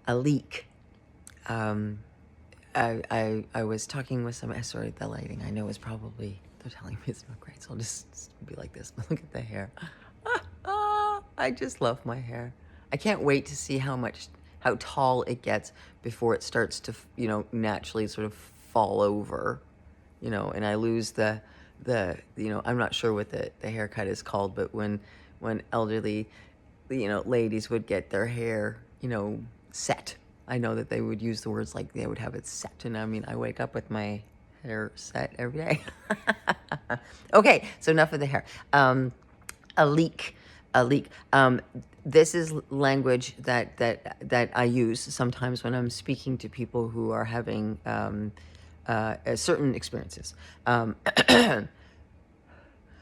a leak. I was talking with some, sorry, the lighting I know is probably, they're telling me it's not great, so I'll just be like this. Look at the hair. I just love my hair. I can't wait to see how tall it gets before it starts to, naturally sort of fall over, and I lose I'm not sure what the haircut is called, but when elderly, ladies would get their hair, set. I know that they would use the words like they would have it set. And I mean, I wake up with my hair set every day. Okay, so enough of the hair. A leak. This is language that I use sometimes when I'm speaking to people who are having certain experiences.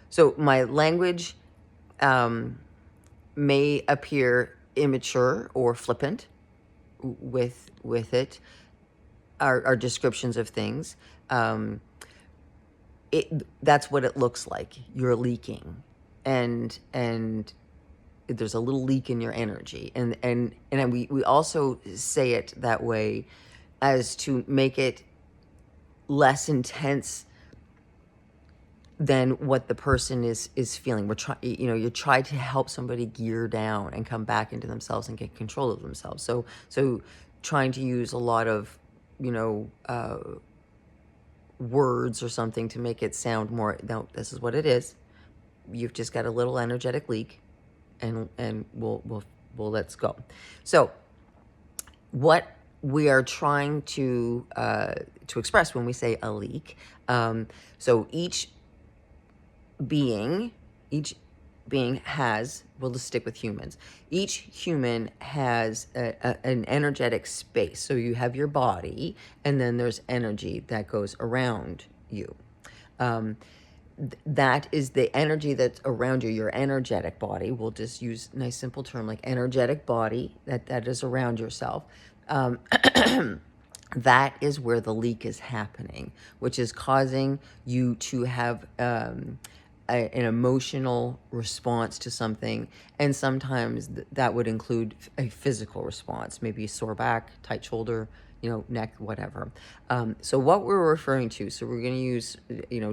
So my language may appear immature or flippant with it. Our descriptions of things. That's what it looks like. You're leaking, and there's a little leak in your energy, and we also say it that way as to make it less intense than what the person is feeling. You try to help somebody gear down and come back into themselves and get control of themselves. So trying to use a lot of, words or something to make it sound more, no, this is what it is. You've just got a little energetic leak, and we'll let's go. So what we are trying to express when we say a leak, so each being has, we'll just stick with humans, each human has an energetic space. So you have your body, and then there's energy that goes around you. That is the energy that's around you, your energetic body. We'll just use a nice simple term like energetic body that is around yourself. That is where the leak is happening, which is causing you to have an emotional response to something. And sometimes that would include a physical response, maybe a sore back, tight shoulder, neck, whatever. So what we're referring to, so we're going to use,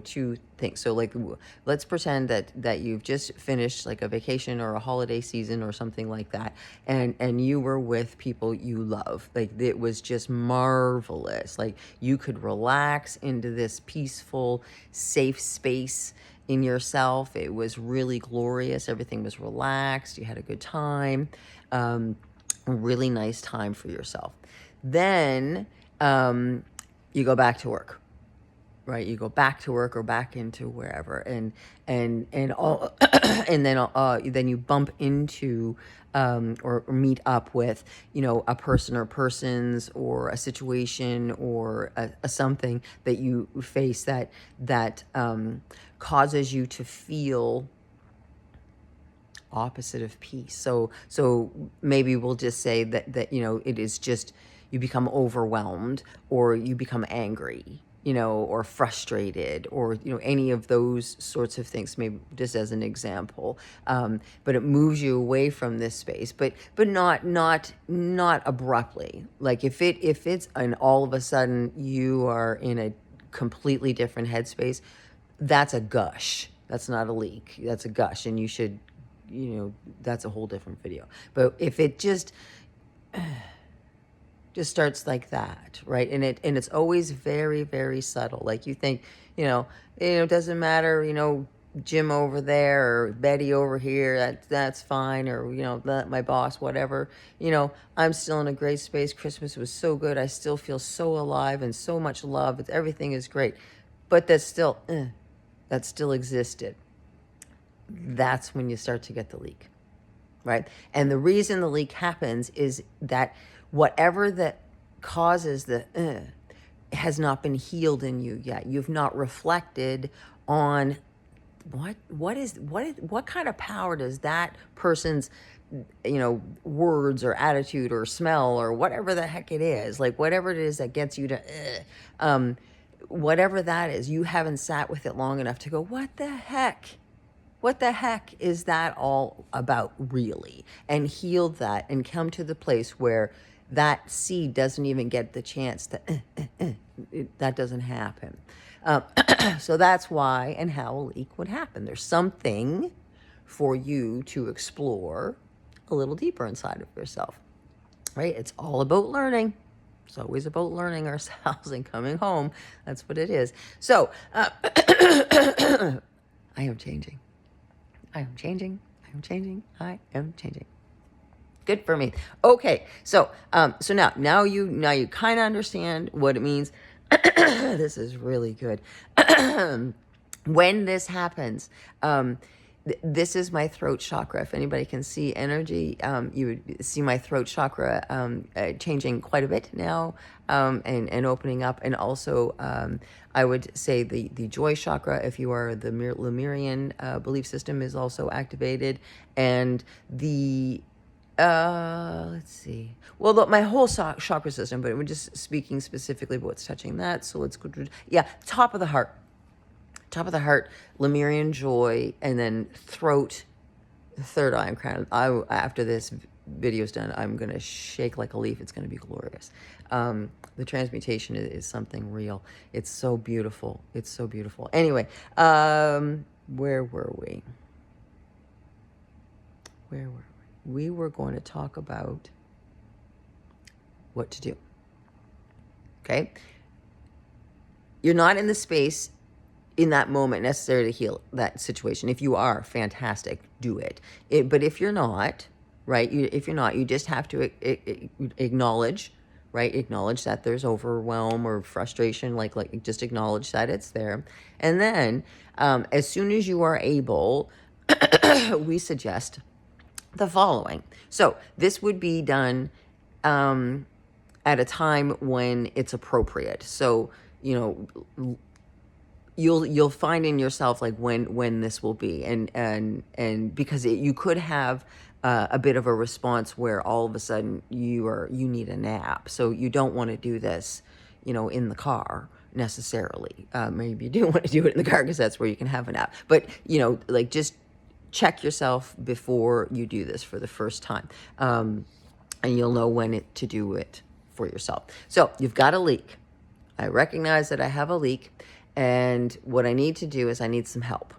two things. So like, let's pretend that you've just finished like a vacation or a holiday season or something like that. And you were with people you love. Like it was just marvelous. Like you could relax into this peaceful, safe space in yourself. It was really glorious. Everything was relaxed. You had a good time. A really nice time for yourself. Then you go back to work, right? You go back to work or back into wherever, and all, and then you bump into or meet up with a person or persons or a situation or a something that you face that causes you to feel opposite of peace. So maybe we'll just say that it is just, you become overwhelmed, or you become angry, or frustrated, or any of those sorts of things, maybe just as an example. But it moves you away from this space, but not abruptly. Like if it's and all of a sudden you are in a completely different headspace, that's a gush. That's not a leak. That's a gush, and you should, that's a whole different video. But if it just starts like that, right? And it's always very, very subtle. Like you think, it doesn't matter, Jim over there or Betty over here, that's fine, or my boss, whatever. I'm still in a great space. Christmas was so good. I still feel so alive and so much love. Everything is great, but that still existed. That's when you start to get the leak, right? And the reason the leak happens is that whatever that causes the has not been healed in you yet. You've not reflected on what kind of power does that person's words or attitude or smell or whatever the heck it is, like whatever it is that gets you to whatever that is, you haven't sat with it long enough to go, what the heck is that all about really? And heal that and come to the place where that seed doesn't even get the chance to, that doesn't happen. So that's why and how a leak would happen. There's something for you to explore a little deeper inside of yourself, right? It's all about learning. It's always about learning ourselves and coming home. That's what it is. So, I am changing. I am changing. I am changing. I am changing. Good for me. Okay, so now you kind of understand what it means. This is really good. When this happens, this is my throat chakra. If anybody can see energy, you would see my throat chakra changing quite a bit now, and opening up. And also, I would say the joy chakra, if you are the Lemurian belief system, is also activated. And the let's see. Well, my whole chakra system, but we're just speaking specifically about what's touching that. So let's go to, yeah, top of the heart. Top of the heart, Lemurian joy, and then throat, third eye. After this video's done, I'm going to shake like a leaf. It's going to be glorious. The transmutation is something real. It's so beautiful. It's so beautiful. Anyway, where were we? Where were we? We were going to talk about what to do. Okay? You're not in the space in that moment necessary to heal that situation. If you are, fantastic, do it. But if you're not, right? If you're not, you just have to acknowledge, right? Acknowledge that there's overwhelm or frustration. Like just acknowledge that it's there. And then, as soon as you are able, we suggest the following. So this would be done at a time when it's appropriate. So, you'll find in yourself like when this will be, and because you could have a bit of a response where all of a sudden you need a nap. So you don't want to do this, in the car necessarily. Maybe you do want to do it in the car because that's where you can have a nap. But just check yourself before you do this for the first time, and you'll know when to do it for yourself. So you've got a leak. I recognize that I have a leak, and what I need to do is I need some help.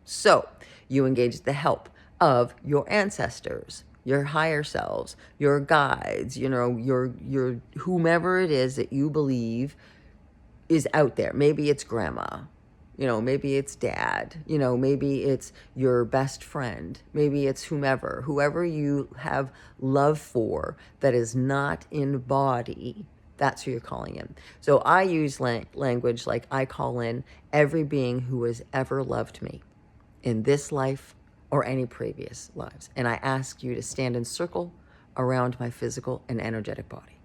So you engage the help of your ancestors, your higher selves, your guides, your whomever it is that you believe is out there. Maybe it's grandma. Maybe it's dad, maybe it's your best friend, maybe it's whoever you have love for that is not in body, that's who you're calling in. So I use language like I call in every being who has ever loved me in this life or any previous lives. And I ask you to stand in circle around my physical and energetic body.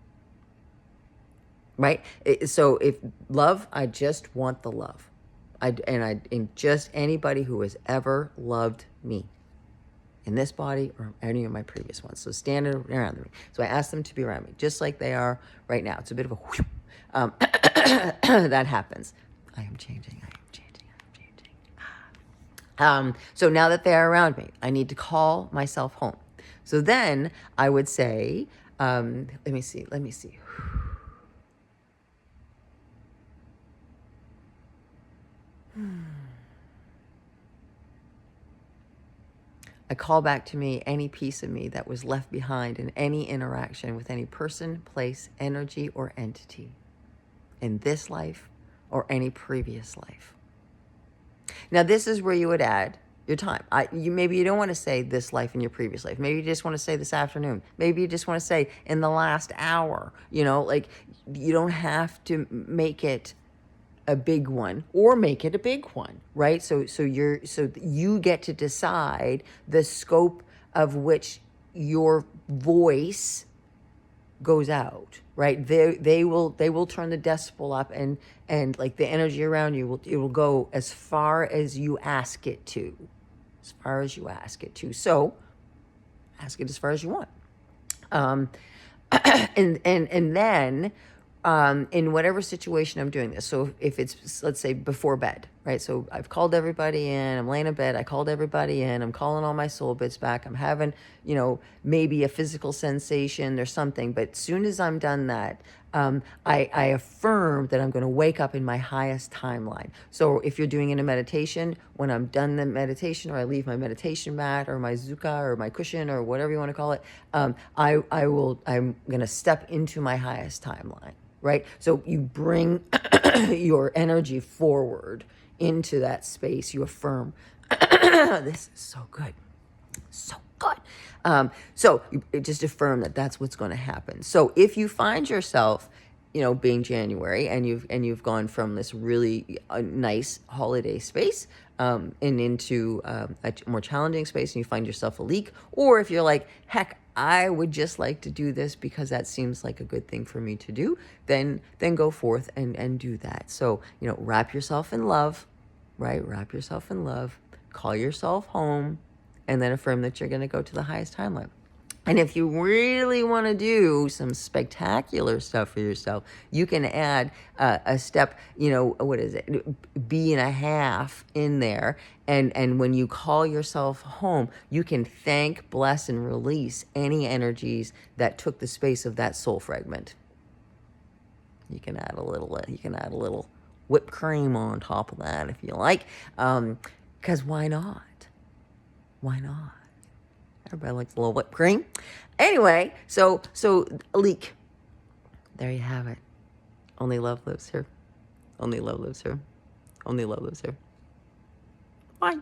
Right? So if love, I just want the love. And just anybody who has ever loved me in this body or any of my previous ones. So standing around me. So I ask them to be around me, just like they are right now. It's a bit of a whoosh. That happens. I am changing. I am changing. I am changing. So now that they are around me, I need to call myself home. So then I would say, let me see. I call back to me any piece of me that was left behind in any interaction with any person, place, energy, or entity in this life or any previous life. Now, this is where you would add your time. Maybe you don't want to say this life in your previous life. Maybe you just want to say this afternoon. Maybe you just want to say in the last hour. You don't have to make it a big one or make it a big one, right? So you get to decide the scope of which your voice goes out, right? They will turn the decibel up, and like the energy around you it will go as far as you ask it to, So ask it as far as you want, and then. In whatever situation I'm doing this. So if it's, let's say, before bed, right? So I've called everybody in. I'm laying in bed. I called everybody in. I'm calling all my soul bits back. I'm having, maybe a physical sensation or something. But as soon as I'm done that, I affirm that I'm going to wake up in my highest timeline. So if you're doing it in a meditation, when I'm done the meditation, or I leave my meditation mat or my zuka or my cushion or whatever you want to call it, I'm going to step into my highest timeline, right? So you bring your energy forward into that space. You affirm, this is so good, so good. So you just affirm that that's what's going to happen. So if you find yourself, being January, and you've gone from this really nice holiday space, and into a more challenging space, and you find yourself a leak, or if you're like, heck, I would just like to do this because that seems like a good thing for me to do, then go forth and do that. So, wrap yourself in love, right? Wrap yourself in love, call yourself home, and then affirm that you're going to go to the highest timeline. And if you really want to do some spectacular stuff for yourself, you can add a step, what is it, B and a half in there. And when you call yourself home, you can thank, bless, and release any energies that took the space of that soul fragment. You can add a little whipped cream on top of that if you like. Because why not? Why not? Everybody likes a little whipped cream. Anyway, so a leak. There you have it. Only love lives here. Only love lives here. Only love lives here. Bye.